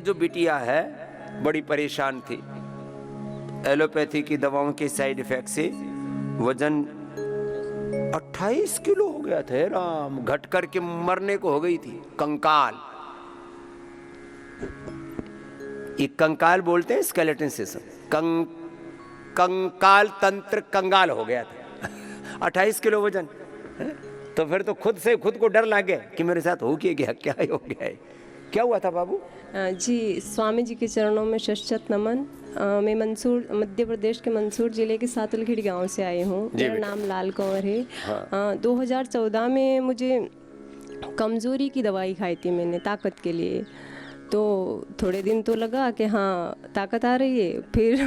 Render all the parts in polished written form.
जो बिटिया है बड़ी परेशान थी। एलोपैथी की दवाओं के साइड इफेक्ट से वजन 28 किलो हो गया था राम, घट कर के मरने को हो गई थी। कंकाल, ये कंकाल बोलते हैं स्केलेटन सिस्टम, कंकाल तंत्र कंगाल हो गया था। 28 किलो वजन, तो फिर तो खुद से खुद को डर लग गया कि मेरे साथ हो गया, क्या हो गया है, क्या हुआ था बाबू? जी, स्वामी जी के चरणों में शत नमन। मैं मध्य प्रदेश के मंसूर जिले के सातलखेड़ी गांव से आई हूँ। मेरा नाम लाल कंवर है। हाँ। 2014 में मुझे कमज़ोरी की दवाई खाई थी मैंने, ताकत के लिए। तो थोड़े दिन तो लगा कि हाँ ताकत आ रही है, फिर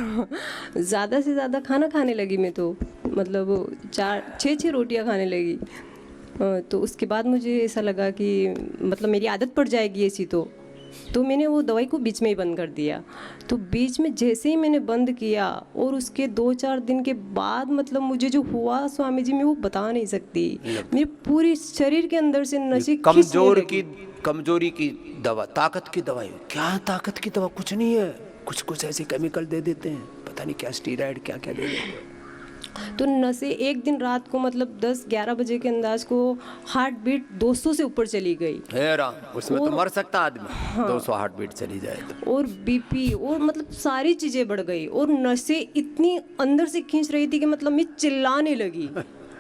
ज़्यादा से ज़्यादा खाना खाने लगी मैं, तो मतलब 4-6 रोटियां खाने लगी। तो उसके बाद मुझे ऐसा लगा कि मतलब मेरी आदत पड़ जाएगी ऐसी, तो मैंने वो दवाई को बीच में ही बंद कर दिया। तो बीच में जैसे ही मैंने बंद किया और उसके 2-4 दिन के बाद मतलब मुझे जो हुआ स्वामी जी, मैं वो बता नहीं सकती। मेरे पूरी शरीर के अंदर से नसें कमजोरी की दवा, ताकत की दवाई। क्या ताकत की दवा? कुछ नहीं है, कुछ ऐसे केमिकल दे देते हैं, पता नहीं क्या स्टीरॉइड क्या क्या दे देते हैं। तो नसें एक दिन रात को मतलब 10-11 बजे के अंदाज को हार्ट बीट 200 से ऊपर चली गई। हे राम, उसमें तो मर सकता आदमी। हाँ, 200 हार्ट बीट चली जाए तो। और बीपी और मतलब सारी चीजें बढ़ गई, और नसें इतनी अंदर से खींच रही थी कि मतलब मैं चिल्लाने लगी,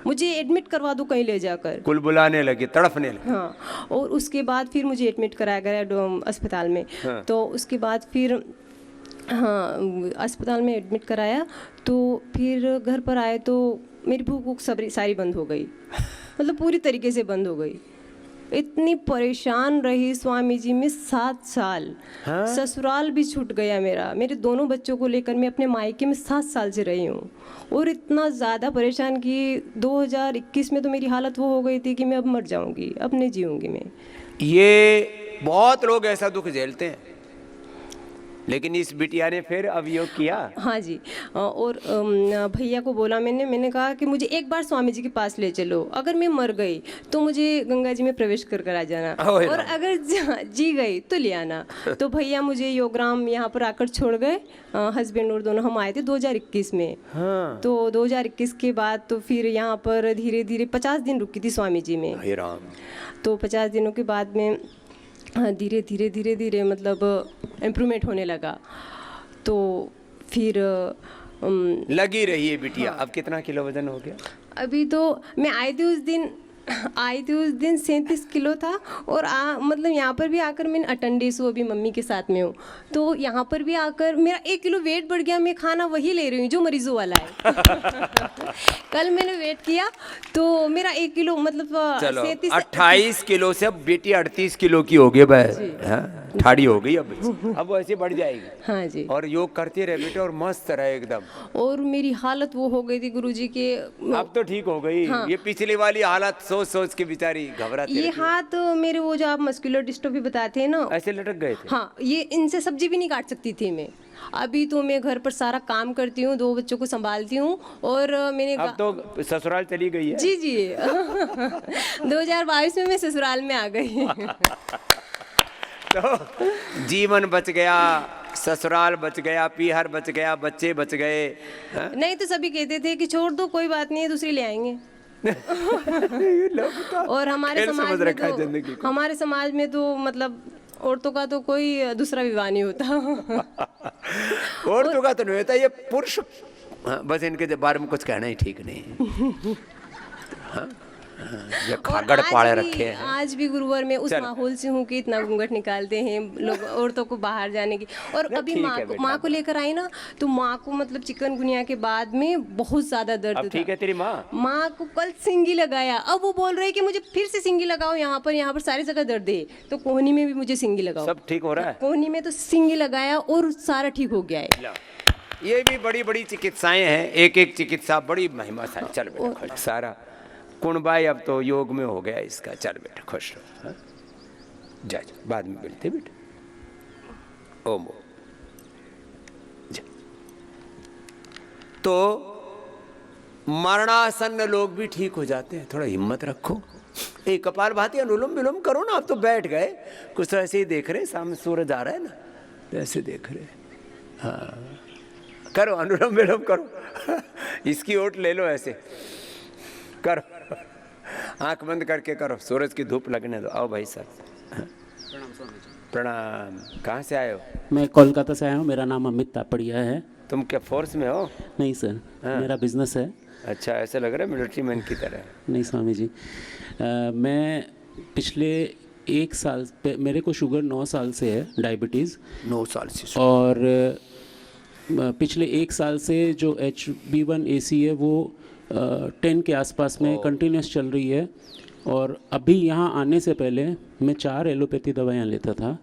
मुझे एडमिट करवा दो कहीं ले जाकर। कुल बुलाने लगी, तड़फने लगी। हाँ, और उसके बाद फिर मुझे एडमिट कराया गया अस्पताल में। हाँ। तो उसके बाद फिर हाँ अस्पताल में एडमिट कराया, तो फिर घर पर आए तो मेरी भूख सारी बंद हो गई, मतलब पूरी तरीके से बंद हो गई। इतनी परेशान रही स्वामी जी में 7 साल। हाँ? ससुराल भी छूट गया मेरा, मेरे दोनों बच्चों को लेकर मैं अपने मायके में 7 साल से रही हूँ, और इतना ज़्यादा परेशान कि 2021 में तो मेरी हालत वो हो गई थी कि मैं अब मर जाऊँगी, अब नहीं जीऊँगी मैं। ये बहुत लोग ऐसा दुख झेलते हैं, लेकिन इस बिटिया ने फिर अब योग किया। हाँ जी, और भैया को बोला मैंने कहा कि मुझे एक बार स्वामी जी के पास ले चलो, अगर मैं मर गई तो मुझे गंगा जी में प्रवेश कर आ जाना, और अगर जी गई तो ले आना। तो भैया मुझे योगराम यहाँ पर आकर छोड़ गए, हस्बैंड और दोनों हम आए थे 2021 में। हाँ। तो 2021 के बाद तो फिर यहाँ पर धीरे धीरे 50 दिन रुकी थी स्वामी जी में। तो 50 दिनों के बाद में धीरे धीरे मतलब इम्प्रूवमेंट होने लगा। तो फिर लगी रही है बिटिया। हाँ। अब कितना किलो वजन हो गया? अभी तो मैं आई थी उस दिन 37 किलो था, और मतलब यहाँ पर भी आकर मैं अटेंडेंस हूँ, अभी मम्मी के साथ में हूँ, तो यहाँ पर भी आकर मेरा 1 किलो वेट बढ़ गया। मैं खाना वही ले रही हूँ जो मरीजों वाला है। कल मैंने वेट किया तो मेरा 1 किलो मतलब 28 किलो से अब बेटी 38 किलो की हो गई, ठाड़ी हो गई अब वो ऐसे बढ़ जाएगी। हाँ जी। और योग करते रहे बेटे, और मस्त रहे एकदम। और मेरी हालत वो हो गई थी गुरुजी के, अब तो ठीक हो गई। हाँ। ये पिछली वाली हालत सोच के बेचारी घबराती। ये हाथ मेरे वो जो आप मस्कुलर डिस्ट्रोफी बताते हैं ना, ऐसे लटक गए थे। हाँ, ये इनसे सब्जी भी नहीं काट सकती थी मैं। अभी तो मैं घर पर सारा काम करती हूँ, 2 बच्चों को संभालती हूँ, और मैंने अब तो ससुराल चली गई है। जी 2022 में मैं ससुराल में आ गई। तो जीवन बच गया, ससुराल बच गया, पीहर बच गया, बच्चे बच गए। नहीं तो सभी कहते थे कि छोड़ दो, कोई बात नहीं है, दूसरी ले आएंगे। और हमारे समाज में तो मतलब औरतों का तो कोई दूसरा विवाह नहीं होता। औरतों का तो नहीं होता, ये पुरुष। बस इनके बारे में कुछ कहना ही ठीक नहीं। हाँ? ये खागड़ पाड़े रखे हैं। आज भी गुरुवार में उस माहौल से हूँ कि इतना घूंघट निकालते हैं लोग औरतों को बाहर जाने की। और अभी माँ को लेकर आई ना, तो माँ को मतलब चिकनगुनिया के बाद में बहुत ज्यादा दर्द था। ठीक है तेरी माँ को कल सिंगी लगाया, अब वो बोल रहे हैं कि मुझे फिर से सिंगी लगाओ, यहाँ पर सारी जगह दर्द है, तो कोहनी में भी मुझे सिंगी लगाओ। सब ठीक हो रहा है? कोहनी में तो सिंगी लगाया और सारा ठीक हो गया है। ये भी बड़ी बड़ी चिकित्साएं हैं, एक चिकित्सा बड़ी महिमा। चल बेटा, सारा कुणबाई अब तो योग में हो गया इसका। चल बेटा खुश रहो, जा बाद में मिलते बेटा। ओम जा। तो मरणासन्न लोग भी ठीक हो जाते हैं, थोड़ा हिम्मत रखो। कपालभाति अनुलोम विलोम करो ना। आप तो बैठ गए, कुछ तो ऐसे ही देख रहे, सामने सूरज आ रहा है ना, ऐसे देख रहे। हाँ करो अनुलोम विलोम करो इसकी ओट ले लो, ऐसे करो, आंख बंद करके करो, सूरज की धूप लगने दो। आओ भाई साहब। प्रणाम। कहाँ से आए हो? मैं कोलकाता से आया हूँ। मेरा नाम अमित तापड़िया है। तुम क्या फोर्स में हो? नहीं सर, मेरा बिजनेस है। अच्छा, ऐसे लग रहा है मिलिट्री मैन की तरह। नहीं स्वामी जी, मैं पिछले 1 साल पे, मेरे को शुगर 9 साल से है, डायबिटीज़ 9 साल से। और पिछले 1 साल से जो HB1AC है वो 10 के आसपास में कंटिन्यूस चल रही है। और अभी यहाँ आने से पहले मैं 4 एलोपैथी दवाइयाँ लेता था,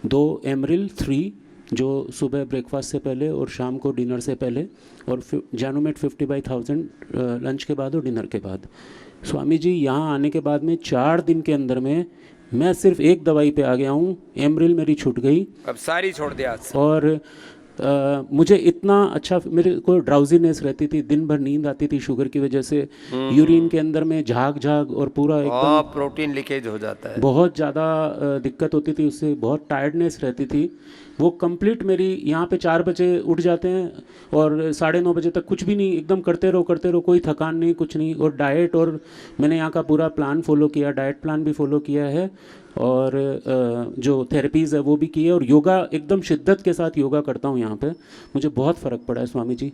2 एमरिल 3 जो सुबह ब्रेकफास्ट से पहले और शाम को डिनर से पहले, और जानोमेट 50/1000 लंच के बाद और डिनर के बाद। स्वामी जी यहाँ आने के बाद में 4 दिन के अंदर में मैं सिर्फ एक दवाई पे आ गया हूँ, एमरिल मेरी छूट गई, अब सारी छोड़ दिया। और मुझे इतना अच्छा, मेरे को ड्राउजीनेस रहती थी, दिन भर नींद आती थी शुगर की वजह से, यूरिन के अंदर में झाग और पूरा एकदम प्रोटीन लीकेज हो जाता है, बहुत ज़्यादा दिक्कत होती थी उससे, बहुत टायर्डनेस रहती थी। वो कंप्लीट मेरी, यहाँ पे 4 बजे उठ जाते हैं और 9:30 बजे तक कुछ भी नहीं, एकदम करते रहो, कोई थकान नहीं, कुछ नहीं। और डाइट, और मैंने यहाँ का पूरा प्लान फॉलो किया, डाइट प्लान भी फॉलो किया है, और जो थेरेपीज़ है वो भी की है, और योगा एकदम शिद्दत के साथ योगा करता हूँ यहाँ पे। मुझे बहुत फ़र्क पड़ा है स्वामी जी।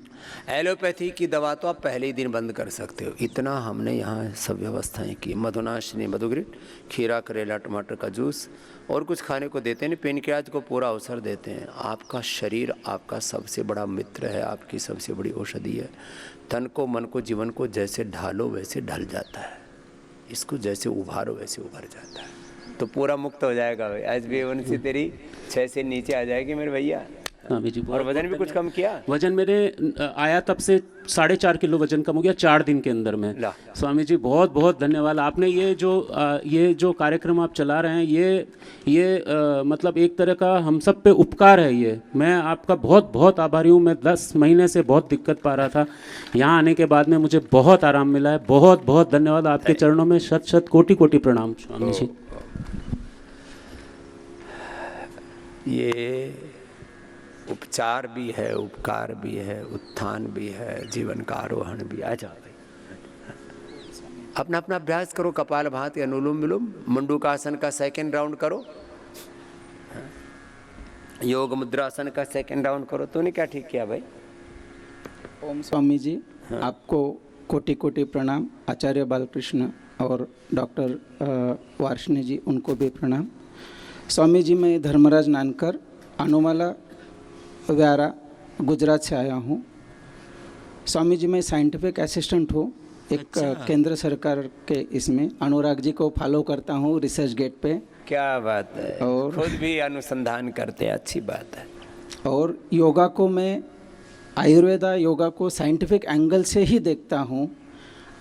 एलोपैथी की दवा तो आप पहले ही दिन बंद कर सकते हो, इतना हमने यहाँ सब व्यवस्थाएं की। मधुनाशिनी, मधुग्रिट, खीरा, करेला, टमाटर का जूस, और कुछ खाने को देते हैं, पेनक्रियाज को पूरा अवसर देते हैं। आपका शरीर आपका सबसे बड़ा मित्र है, आपकी सबसे बड़ी औषधि है। तन को, मन को, जीवन को जैसे ढालो वैसे ढल जाता है, इसको जैसे उभारो वैसे उभर जाता है, तो पूरा मुक्त हो जाएगा भाई। HB1C तेरी 6 से नीचे आ जाएगी मेरे भैया। स्वामी जी, और वजन भी कुछ कम किया? वजन मेरे आया तब से 4.5 किलो वजन कम हो गया 4 दिन के अंदर में। स्वामी जी बहुत बहुत धन्यवाद। आपने ये जो कार्यक्रम आप चला रहे हैं, ये मतलब एक तरह का हम सब पे उपकार है ये। मैं आपका बहुत बहुत आभारी हूँ। मैं 10 महीने से बहुत दिक्कत पा रहा था, यहाँ आने के बाद में मुझे बहुत आराम मिला है। बहुत बहुत धन्यवाद। आपके चरणों में शत शत कोटि कोटि प्रणाम स्वामी जी। ये उपचार भी है, उपकार भी है, उत्थान भी है, जीवन का आरोहण भी। आ जाओ भाई, अपना अपना अभ्यास करो। कपालभाति, अनुलोम विलोम, मंडूकासन का 2nd राउंड करो, योग मुद्रासन का 2nd राउंड करो। तूने क्या ठीक किया भाई? ओम स्वामी जी, आपको कोटि कोटि प्रणाम। आचार्य बालकृष्ण और डॉक्टर वार्ष्णेय जी, उनको भी प्रणाम। स्वामी जी, मैं धर्मराज नानकर, अनुमाला व्यारा, गुजरात से आया हूँ। स्वामी जी, मैं साइंटिफिक असिस्टेंट हूँ एक केंद्र सरकार के, इसमें अनुराग जी को फॉलो करता हूँ रिसर्च गेट पे। क्या बात है, और खुद भी अनुसंधान करते हैं, अच्छी बात है। और योगा को मैं, आयुर्वेदा योगा को साइंटिफिक एंगल से ही देखता हूँ,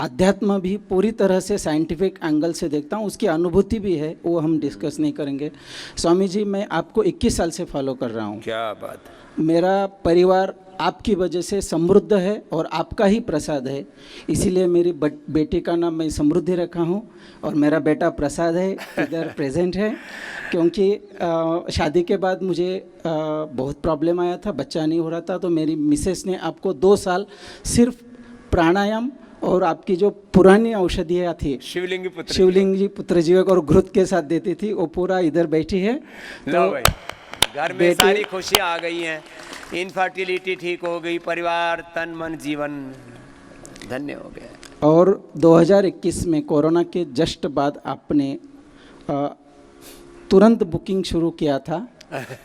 अध्यात्म भी पूरी तरह से साइंटिफिक एंगल से देखता हूँ। उसकी अनुभूति भी है, वो हम डिस्कस नहीं करेंगे। स्वामी जी, मैं आपको 21 साल से फॉलो कर रहा हूँ। क्या बात है। मेरा परिवार आपकी वजह से समृद्ध है और आपका ही प्रसाद है, इसीलिए मेरी बेटी का नाम मैं समृद्धि रखा हूँ, और मेरा बेटा प्रसाद है, इधर प्रेजेंट है। क्योंकि शादी के बाद मुझे बहुत प्रॉब्लम आया था, बच्चा नहीं हो रहा था, तो मेरी मिसेस ने आपको 2 साल सिर्फ प्राणायाम और आपकी जो पुरानी औषधियाँ थी, शिवलिंग जी पुत्र जीवक और घृत के साथ देती थी, वो पूरा इधर बैठी है। तो भाई, घर में सारी खुशियाँ आ गई हैं, इनफर्टिलिटी ठीक हो गई, परिवार, तन मन जीवन धन्य हो गया। और 2021 में कोरोना के जस्ट बाद आपने तुरंत बुकिंग शुरू किया था,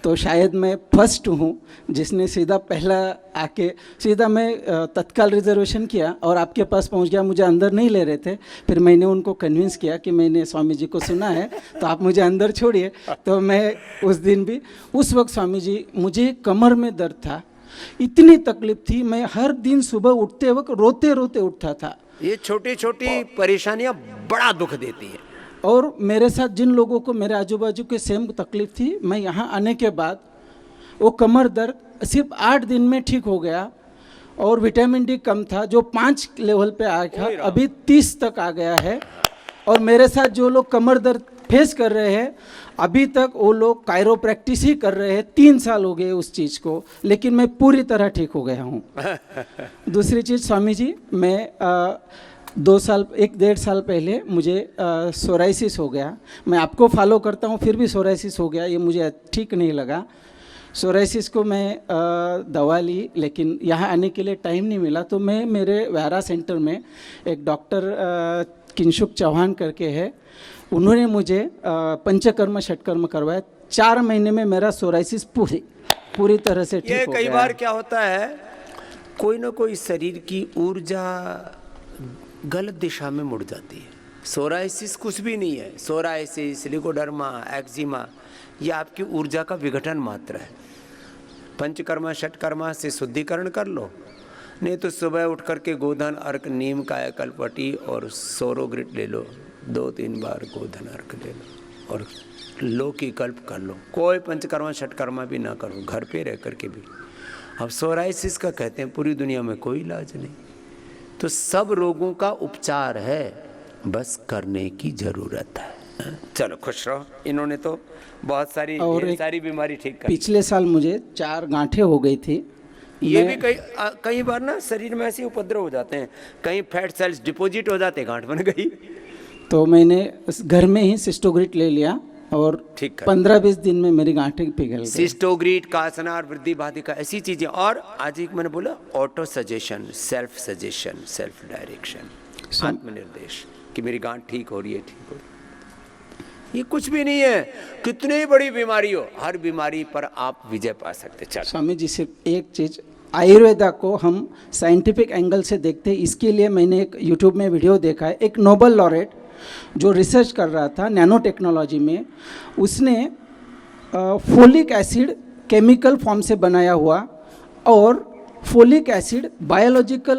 तो शायद मैं फर्स्ट हूँ जिसने सीधा पहला आके सीधा मैं तत्काल रिजर्वेशन किया और आपके पास पहुँच गया। मुझे अंदर नहीं ले रहे थे, फिर मैंने उनको कन्विंस किया कि मैंने स्वामी जी को सुना है तो आप मुझे अंदर छोड़िए। तो मैं उस दिन भी, उस वक्त स्वामी जी, मुझे कमर में दर्द था, इतनी तकलीफ थी, मैं हर दिन सुबह उठते वक्त रोते रोते उठता था। ये छोटी छोटी परेशानियाँ बड़ा दुख देती है। और मेरे साथ जिन लोगों को मेरे आजू बाजू के सेम तकलीफ थी, मैं यहाँ आने के बाद वो कमर दर्द सिर्फ 8 दिन में ठीक हो गया। और विटामिन डी कम था, जो 5 लेवल पे आ गया, अभी 30 तक आ गया है। और मेरे साथ जो लोग कमर दर्द फेस कर रहे हैं। अभी तक वो लोग कायरोप्रैक्टिस ही कर रहे हैं, 3 साल हो गए उस चीज़ को, लेकिन मैं पूरी तरह ठीक हो गया हूँ। दूसरी चीज़ स्वामी जी, मैं 1.5 साल पहले मुझे सोराइसिस हो गया। मैं आपको फॉलो करता हूँ फिर भी सोराइसिस हो गया, ये मुझे ठीक नहीं लगा। सोराइसिस को मैं दवा ली, लेकिन यहाँ आने के लिए टाइम नहीं मिला, तो मैं मेरे व्यारा सेंटर में एक डॉक्टर किंशुक चौहान करके है, उन्होंने मुझे पंचकर्म षटकर्म करवाया। 4 महीने में मेरा सोराइसिस पूरी तरह से ठीक हो गया। ये कई बार क्या होता है, कोई ना कोई शरीर की ऊर्जा गलत दिशा में मुड़ जाती है। सोराइसिस कुछ भी नहीं है। सोराइसिस, लिकोडर्मा, एक्जिमा, ये आपकी ऊर्जा का विघटन मात्र है। पंचकर्मा षटकर्मा से शुद्धिकरण कर लो, नहीं तो सुबह उठ करके गोधन अर्क, नीम कायाकल्पटी और सोरोग्रिट ले लो, 2-3 बार गोधन अर्क ले लो और लौकी कल्प कर लो। कोई पंचकर्मा षटकर्मा भी ना करो, घर पे रह करके भी। अब सोराइसिस का कहते हैं पूरी दुनिया में कोई इलाज नहीं, तो सब रोगों का उपचार है, बस करने की जरूरत है। चलो खुश रहो। इन्होंने तो बहुत सारी बीमारी ठीक कर। पिछले साल मुझे 4 गांठें हो गई थी। ये भी कई बार ना शरीर में ऐसे उपद्रव हो जाते हैं, कहीं फैट सेल्स डिपॉजिट हो जाते, गांठ बन गई। तो मैंने घर में ही सिस्टोग्रिट ले लिया और 15-20 दिन में मेरी गांठें पिघल गई। सिस्टोग्रिट, कासनार, वृद्धि बाधिका, ऐसी चीजें। और आज एक मैंने बोला ऑटो सजेशन, सेल्फ डायरेक्शन, आत्मनिर्देश कि मेरी गांठ ठीक हो रही है, ठीक हो रही है। ये कुछ भी नहीं है। कितनी बड़ी बीमारी हो, हर बीमारी पर आप विजय पा सकते। चलो स्वामी जी, सिर्फ एक चीज, आयुर्वेदा को हम साइंटिफिक एंगल से देखते हैं। इसके लिए मैंने एक यूट्यूब में वीडियो देखा है, एक नोबेल लॉरेट जो रिसर्च कर रहा था नैनो टेक्नोलॉजी में, उसने फोलिक एसिड केमिकल फॉर्म से बनाया हुआ और फोलिक एसिड बायोलॉजिकल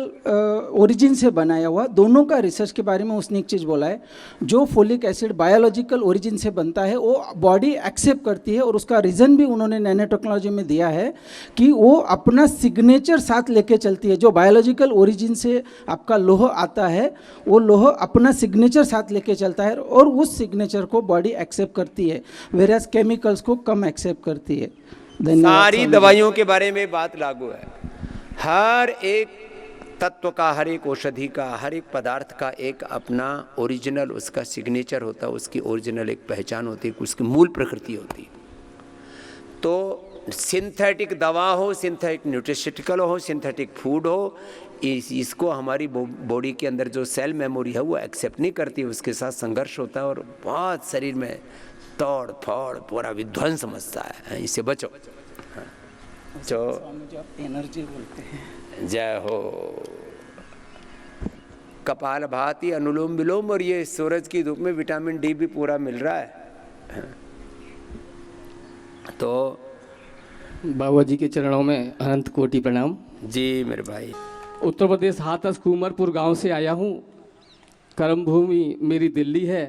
ओरिजिन से बनाया हुआ, दोनों का रिसर्च के बारे में उसने एक चीज़ बोला है। जो फोलिक एसिड बायोलॉजिकल ओरिजिन से बनता है वो बॉडी एक्सेप्ट करती है, और उसका रीज़न भी उन्होंने नैनो टेक्नोलॉजी में दिया है कि वो अपना सिग्नेचर साथ लेके चलती है। जो बायोलॉजिकल ओरिजिन से आपका लोह आता है, वो लोह अपना सिग्नेचर साथ लेके चलता है और उस सिग्नेचर को बॉडी एक्सेप्ट करती है, वेरएज केमिकल्स को कम एक्सेप्ट करती है। सारी दवाइयों के बारे में बात लागू है। हर एक तत्व का, हर एक औषधि का, हर एक पदार्थ का एक अपना ओरिजिनल उसका सिग्नेचर होता है, उसकी ओरिजिनल एक पहचान होती है, उसकी मूल प्रकृति होती है। तो सिंथेटिक दवा हो, सिंथेटिक न्यूट्रिशिटिकल हो, सिंथेटिक फूड हो, इसको हमारी बॉडी के अंदर जो सेल मेमोरी है वो एक्सेप्ट नहीं करती, उसके साथ संघर्ष होता है और बहुत शरीर में तोड़ फोड़ पूरा विध्वंस मचता है। इससे बचो। जो एनर्जी बोलते हैं। जय हो। कपाल भाती, अनुलोम विलोम, और ये सूरज की धूप में विटामिन डी भी पूरा मिल रहा है। तो बाबा जी के चरणों में अनंत कोटि प्रणाम। जी मेरे भाई। उत्तर प्रदेश हाथरस कुमरपुर गांव से आया हूं। कर्म भूमि मेरी दिल्ली है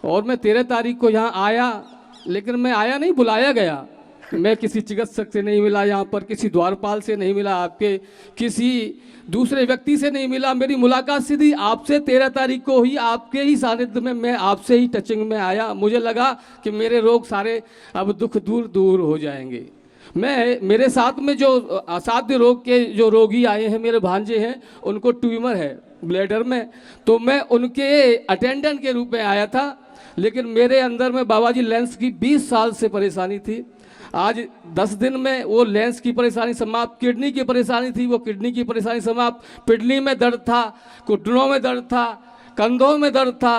और मैं 13 तारीख को यहाँ आया, लेकिन मैं आया नहीं, बुलाया गया। मैं किसी चिकित्सक से नहीं मिला, यहाँ पर किसी द्वारपाल से नहीं मिला, आपके किसी दूसरे व्यक्ति से नहीं मिला। मेरी मुलाकात सीधी आपसे 13 तारीख को हुई। आपके ही सानिध्य में मैं आपसे ही टचिंग में आया। मुझे लगा कि मेरे रोग सारे अब दुख दूर हो जाएंगे। मेरे साथ में जो असाध्य रोग के जो रोगी आए हैं, मेरे भांजे हैं, उनको ट्यूमर है ब्लैडर में, तो मैं उनके अटेंडेंट के रूप में आया था। लेकिन मेरे अंदर में बाबा जी लेंस की 20 साल से परेशानी थी। आज 10 दिन में वो लेंस की परेशानी समाप्त। किडनी की परेशानी थी, वो किडनी की परेशानी समाप्त। किडनी में दर्द था, घुटनों में दर्द था, कंधों में दर्द था,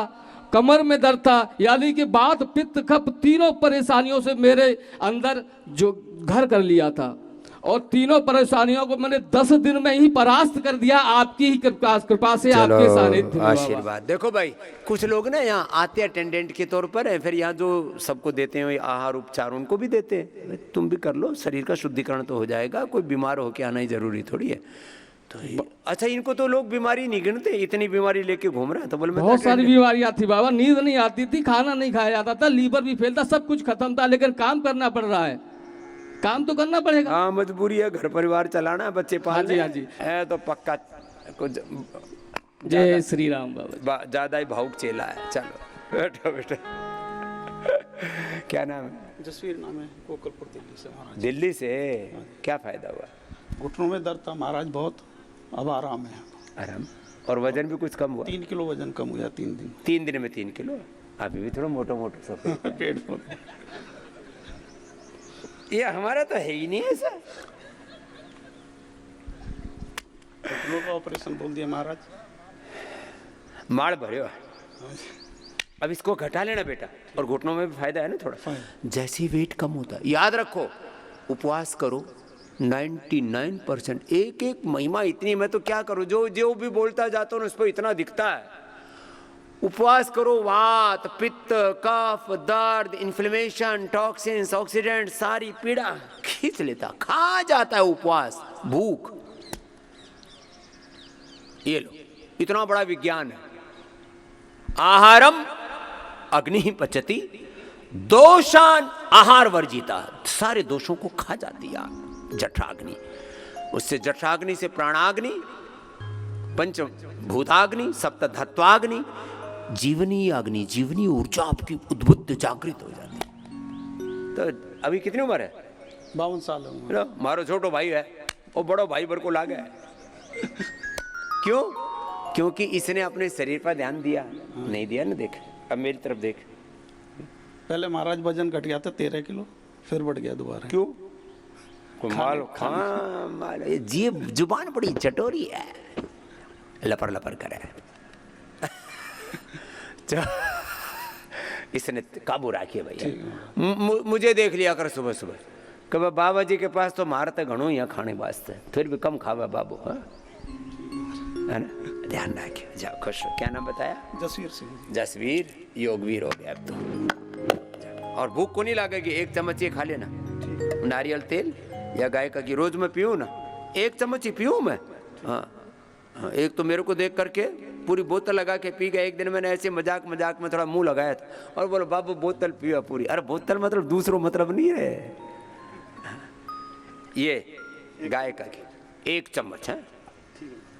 कमर में दर्द था, यानी कि बात पित्त कफ तीनों परेशानियों से मेरे अंदर जो घर कर लिया था, और तीनों परेशानियों को मैंने 10 दिन में ही परास्त कर दिया, आपकी ही कृपा से, आपके सानिध्य में। आशीर्वाद। देखो भाई, कुछ लोग ना यहाँ आते अटेंडेंट के तौर पर है, फिर यहाँ जो सबको देते हैं आहार उपचार उनको भी देते हैं। तुम भी कर लो, शरीर का शुद्धिकरण तो हो जाएगा। कोई बीमार होके आना ही जरूरी थोड़ी है। तो अच्छा, इनको तो लोग बीमारी नहीं गिनते, इतनी बीमारी लेके घूम रहे हैं। तो बोले बहुत सारी बीमारियां थी बाबा, नींद नहीं आती थी, खाना नहीं खाया जाता था, लीवर भी फेल था, सब कुछ खत्म था, लेकिन काम करना पड़ रहा है। काम तो करना पड़ेगा। हाँ, मजबूरी है, घर परिवार चलाना, बच्चे पालने। हाँ जी है तो पक्का कुछ। जय श्री राम बाबा। ज्यादा ही भावुक चेला है। चलो बैठो बेटा। क्या नाम है? जसवीर नाम है, कोकलपुर दिल्ली से महाराज। दिल्ली से। क्या फायदा हुआ? घुटनों में दर्द था महाराज बहुत, अब आराम है। आराम। और वजन भी कुछ कम हुआ? 3 किलो वजन कम हो गया 3 दिन। 3 दिन में 3 किलो? अभी भी थोड़ा मोटा मोटा सब पेट पर ये हमारा तो है ही नहीं ऐसा। घुटनों का ऑपरेशन बोल दिया महाराज। माड़ भरे। अब इसको घटा लेना बेटा, और घुटनों में भी फायदा है ना थोड़ा। जैसे ही वेट कम होता है, याद रखो उपवास करो, 99% एक एक महिमा इतनी। मैं तो क्या करूं, जो जो भी बोलता जाता हूं उस पर इतना दिखता है। उपवास करो, वात पित्त कफ दर्द इन्फ्लेमेशन टॉक्सिन्स ऑक्सीडेंट सारी पीड़ा खींच लेता, खा जाता है उपवास, भूख। ये लो, इतना बड़ा विज्ञान है। आहारम अग्नि पचती दोषान आहार वर्जिता, सारे दोषों को खा जाती है जठराग्नि। उससे जठराग्नि से प्राणाग्नि, पंच भूताग्नि, सप्त धत्वाग्नि, जीवनी अग्नि, जीवनी ऊर्जा आपकी उद्बुद्ध जागृत हो जाती है। तो अभी कितनी उम्र है? 52 साल है। मारो छोटो भाई है, वो बड़ो भाई बर को ला गया। क्यों? क्योंकि इसने अपने शरीर पर ध्यान दिया नहीं दिया ना। देख अब मेरी तरफ देख। पहले महाराज वजन घट गया था 13 किलो, फिर बढ़ गया दोबारा। क्यों? माल ये जीभ जुबान बड़ी चटोरी है, लपर लपर करे। इसने काबू रखिए भैया। मुझे देख लिया कर सुबह सुबह, कब बाबा जी के पास तो मारते घणो यहाँ खाने वास्ते, फिर भी कम खावा बाबू। हाँ है ना, ध्यान रखिए। जाओ खुश हो। क्या नाम बताया? जसवीर सिंह। जसवीर योगवीर हो गया अब तो। और भूख को नहीं लगेगी। 1 चम्मच ये खा लेना नारियल तेल या गाय का घी, रोज मैं पीऊँ ना, 1 चम्मच ही पीऊँ मैं। हाँ, एक तो मेरे को देख करके पूरी बोतल लगा के पी गया। एक दिन मैंने ऐसे मजाक मजाक में थोड़ा मुंह लगाया था और बोलो बाबू बोतल पिया पूरी। अरे बोतल मतलब दूसरों मतलब नहीं है। ये गाय का घी 1 चम्मच है।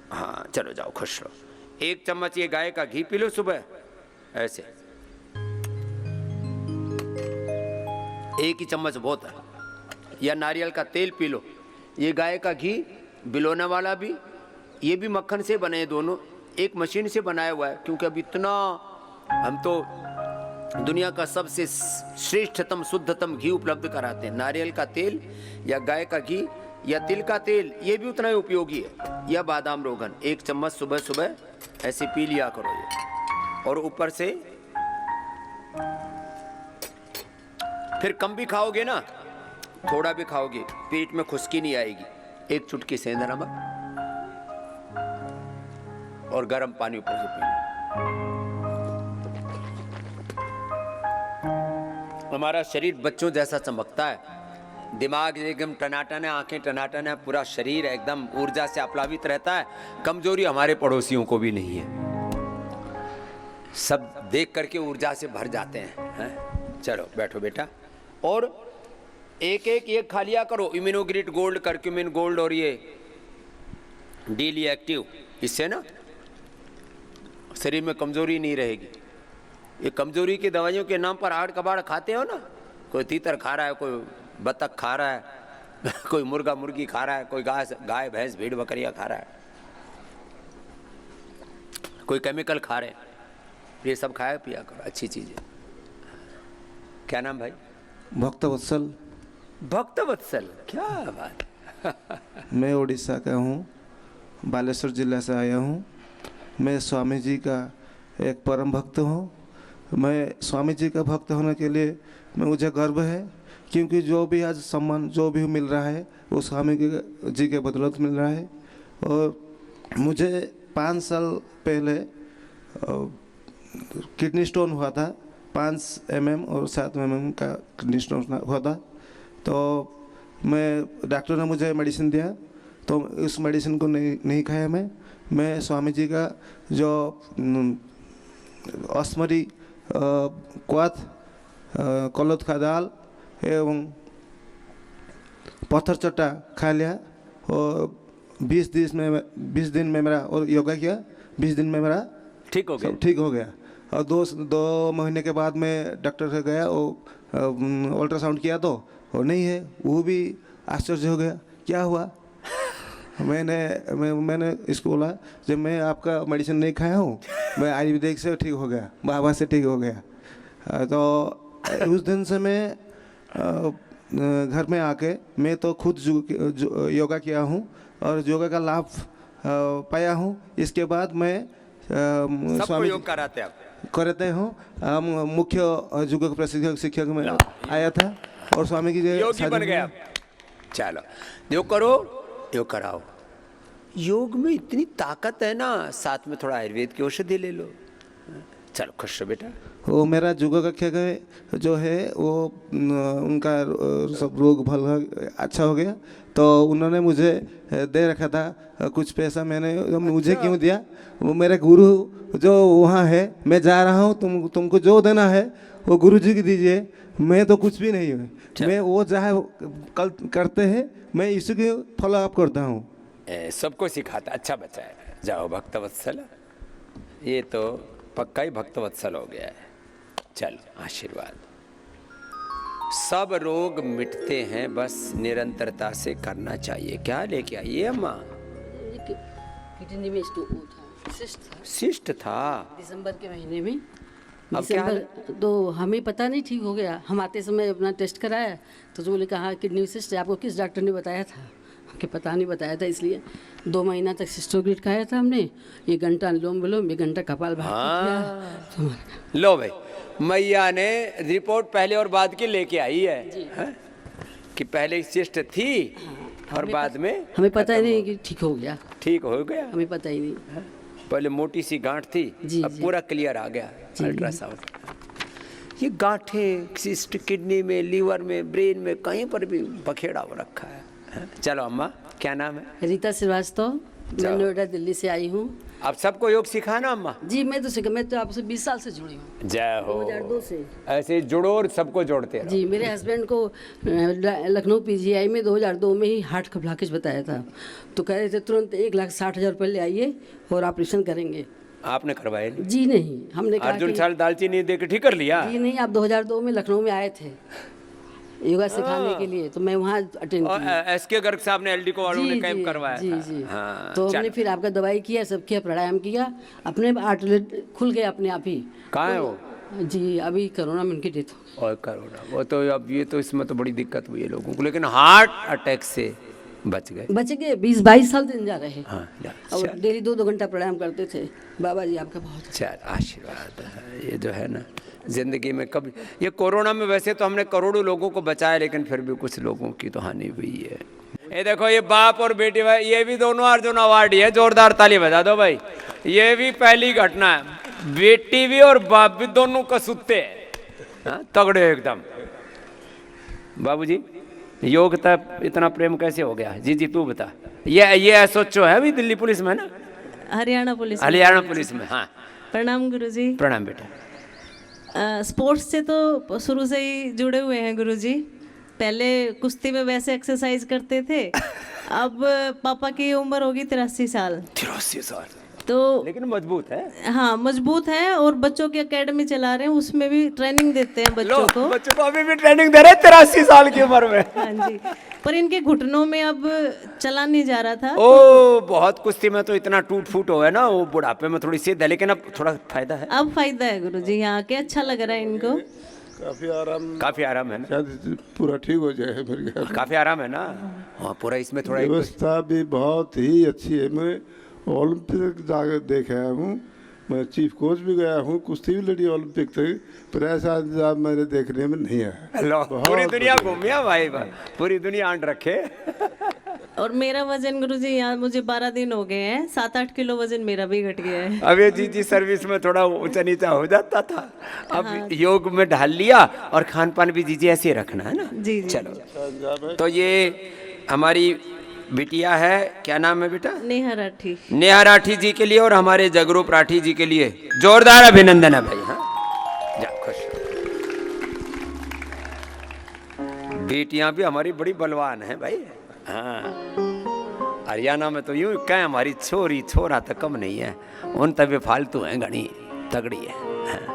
हाँ चलो जाओ खुश रहो। 1 चम्मच ये गाय का घी पी लो सुबह ऐसे, 1 ही चम्मच बहुत है। या नारियल का तेल पी लो। ये गाय का घी बिलोना वाला भी, ये भी मक्खन से बने हैं दोनों, एक मशीन से बनाया हुआ है। क्योंकि अब इतना हम तो दुनिया का सबसे श्रेष्ठतम शुद्धतम घी उपलब्ध कराते हैं। नारियल का तेल या गाय का घी या तिल का तेल, ये भी उतना ही उपयोगी है। या बादाम रोगन 1 चम्मच सुबह सुबह ऐसे पी लिया करो ये। और ऊपर से फिर कम भी खाओगे ना, थोड़ा भी खाओगे, पेट में खुश्की नहीं आएगी। 1 चुटकी सेंधा नमक और गर्म पानी ऊपर से पीना। हमारा शरीर बच्चों जैसा चमकता है, दिमाग एकदम टनाटन है, आंखें टनाटन है, पूरा शरीर एकदम ऊर्जा से आप्लावित रहता है। कमजोरी हमारे पड़ोसियों को भी नहीं है, सब देख करके ऊर्जा से भर जाते हैं। चलो बैठो बेटा। और एक एक ये खा लिया करो, इम्यूनोग्रिड गोल्ड, करक्यूमिन गोल्ड और ये डेली एक्टिव। इससे ना शरीर में कमजोरी नहीं रहेगी। ये कमजोरी की दवाइयों के नाम पर आड़ कबाड़ खाते हो ना, कोई तीतर खा रहा है, कोई बतख खा रहा है, कोई मुर्गा मुर्गी खा रहा है, कोई गाय भैंस भेड़ बकरियां खा रहा है, कोई केमिकल खा रहे हैं। ये सब खाया पिया करो, अच्छी चीज है। क्या नाम भाई? भक्तवत्सल। भक्तवत्सल, क्या बात। मैं उड़ीसा का हूँ, बालेश्वर जिला से आया हूँ। मैं स्वामी जी का एक परम भक्त हूँ। मैं स्वामी जी का भक्त होने के लिए मुझे गर्व है, क्योंकि जो भी आज सम्मान जो भी मिल रहा है वो स्वामी जी के बदौलत मिल रहा है। और मुझे 5 साल पहले किडनी स्टोन हुआ था, 5 mm और 7 mm का किडनी स्टोन हुआ था। तो मैं डॉक्टर ने मुझे मेडिसिन दिया, तो उस मेडिसिन को नहीं खाया मैं स्वामी जी का जो अस्मरी क्वाथ कलौत का दाल एवं पत्थर चट्टा खा लिया। और 20 दिन में मेरा और योगा किया, 20 दिन में मेरा ठीक हो गया। ठीक हो गया। और 2 महीने के बाद मैं डॉक्टर से गया, वो अल्ट्रासाउंड किया तो वो नहीं है। वो भी आश्चर्य हो गया, क्या हुआ। मैंने इसको बोला, जब मैं आपका मेडिसिन नहीं खाया हूँ, मैं आयुर्वेदिक से ठीक हो गया, बाबा से ठीक हो गया। तो उस दिन से मैं घर में आके मैं तो खुद योगा किया हूँ और योगा का लाभ पाया हूँ। इसके बाद मैं सबको योग कराते आप? करते हूँ। मुख्य योग प्रशिक्षक शिक्षक में आया था और स्वामी जी योगी बन गया। चलो योग करो, योग कराओ। योग में इतनी ताकत है ना, साथ में थोड़ा आयुर्वेद की औषधि ले लो। चलो खुश रहो बेटा। वो मेरा जुगो कक्षा का जो है वो उनका सब रोग भल अच्छा हो गया, तो उन्होंने मुझे दे रखा था कुछ पैसा। मुझे क्यों दिया, वो मेरे गुरु जो वहाँ है, मैं जा रहा हूँ, तुमको जो देना है वो गुरु जी की दीजिए, मैं तो कुछ भी नहीं हूँ। मैं वो चाहे कल करते हैं, मैं इसी की फॉलो अप करता हूँ। सबको सिखाता। अच्छा बच्चा है, जाओ भक्तवत्सल। ये तो पक्का ही भक्तवत्सल हो गया है। चलो आशीर्वाद। सब रोग मिटते हैं, बस निरंतरता से करना चाहिए। क्या लेके आइए अम्मा? किडनी में स्टोन था, शिष्ट था दिसंबर के महीने में। अब क्या हाल दिसंबर तो हमें पता नहीं, ठीक हो गया। हम आते समय अपना टेस्ट कराया तो जो बोले कहा किडनी सिस्ट है। आपको किस डॉक्टर ने बताया था? कि पता नहीं बताया था, इसलिए 2 महीना तक सिस्टोग्लिट खाया था हमने। 1 घंटा अनुलोम विलोम, 1 घंटा कपालभाति किया। लो भाई, मैया ने रिपोर्ट पहले और बाद की लेके आई है कि पहले शिष्ट थी और बाद में हमें पता ही नहीं कि ठीक हो गया। ठीक हो गया, हमें पता ही नहीं। पहले मोटी सी गांठ थी, अब पूरा क्लियर आ गया अल्ट्रासाउंड। ये गांठें सिस्ट किडनी में, लीवर में, ब्रेन में, कहीं पर भी बखेड़ा हो रखा है। चलो अम्मा, क्या नाम है? रीता श्रीवास्तव, मैं नोएडा दिल्ली से आई हूँ। आप सबको योग सिखाना अम्मा? जी मैं तो आपसे 20 साल से जुड़ी हूँ। जय हो। 2002 से ऐसे जुड़ो और सबको जोड़ते रहो। जी, मेरे हस्बैंड को लखनऊ पीजीआई में 2002 में ही हार्ट का ब्लॉकेज बताया था, तो कह रहे थे तुरंत 1,60,000 रुपये ले आइए और ऑपरेशन करेंगे। आपने करवाया नहीं? जी नहीं, हमने कहा अर्जुन साल दालचीनी दे के ठीक कर लिया? जी नहीं, आप 2002 में लखनऊ में आए थे योगा सिखाने के लिए, तो मैं वहाँ अटेंड और एसके गर्ग साहब ने एलडी को वालों ने कैंप करवाया जी था। जी हाँ, तो हमने फिर आपका दवाई किया, सब किया, प्राणायाम किया, अपने आउटलेट खुल गया अपने आप ही। कहाँ है वो? जी अभी कोरोना में उनकी डेथ हो गई। और करोना, वो तो अब ये तो इसमें तो बड़ी दिक्कत हुई है लोगों को, लेकिन हार्ट अटैक से बच गए। 20-22 साल दिन जा रहे। हाँ, और डेली 2-2 घंटा प्राणायाम करते थे। बाबा जी आपका बहुत अच्छा आशीर्वाद है। ये जो है ना जिंदगी में कभी, ये कोरोना में वैसे तो हमने करोड़ों लोगों को बचाया, लेकिन फिर भी कुछ लोगों की तो हानि हुई है। ये देखो, ये बाप और बेटी भाई, ये भी दोनों अर्जुन अवार्ड ही है। जोरदार ताली बजा दो भाई। ये भी पहली घटना है, बेटी भी और बाप भी दोनों कसूते हैं, तगड़े एकदम। बाबूजी, योग तक इतना प्रेम कैसे हो गया? जी जी तू बता। ये एसओचओ है अभी दिल्ली पुलिस में ना? हरियाणा पुलिस में। हाँ, प्रणाम गुरुजी। प्रणाम बेटा। स्पोर्ट्स से तो शुरू से ही जुड़े हुए हैं गुरुजी। पहले कुश्ती में वैसे एक्सरसाइज करते थे, अब पापा की उम्र होगी 83 साल। 83 साल तो लेकिन मजबूत है। हाँ मजबूत है, और बच्चों की एकेडमी चला रहे हैं, उसमें भी ट्रेनिंग देते हैं बच्चों को। बच्चों को अभी भी ट्रेनिंग दे रहे हैं 83 साल की उम्र में। हाँ जी, पर इनके घुटनों में अब चला नहीं जा रहा था। ओ बहुत कुश्ती में तो इतना टूट फूट हो है ना, वो बुढ़ापे में थोड़ी सी है, लेकिन अब थोड़ा फायदा है। अब फायदा है गुरुजी, यहाँ के अच्छा लग रहा है इनको। काफी आराम है ना? शायद पूरा ठीक हो जाए मेरे ख्याल। काफी आराम है ना? हाँ पूरा इसमें थोड़ा व्यवस्था भी बहुत ही अच्छी है। मैं ओलंपिक जाकर देख आया हूँ, मैं चीफ कोच भी गया हूँ, कुश्ती भी लड़ी ओलंपिक तक, पर ऐसा इंतजाम मेरे देखने में नहीं आया। पूरी दुनिया घूमिया भाई, पूरी दुनिया आंट रखे। और मेरा वजन गुरुजी यहाँ मुझे 12 दिन हो गए हैं, 7-8 किलो वजन मेरा भी घट गया है। अब ये जी सर्विस में थोड़ा ऊंचा नीचा हो जाता था, अब योग में ढाल लिया, और खान पान भी जी ऐसे रखना है ना। जी चलो, तो ये हमारी बिटिया है, क्या नाम है बेटा? नेहा राठी। नेहा राठी जी के लिए और हमारे जगरूप राठी जी के लिए जोरदार अभिनंदन है भाई। हाँ जा खुश। बेटियां भी हमारी बड़ी बलवान है भाई। हाँ हरियाणा में तो यूं कहें, हमारी छोरी छोरा तो कम नहीं है, उन तभी फालतू हैं घनी। तगड़ी है। हाँ।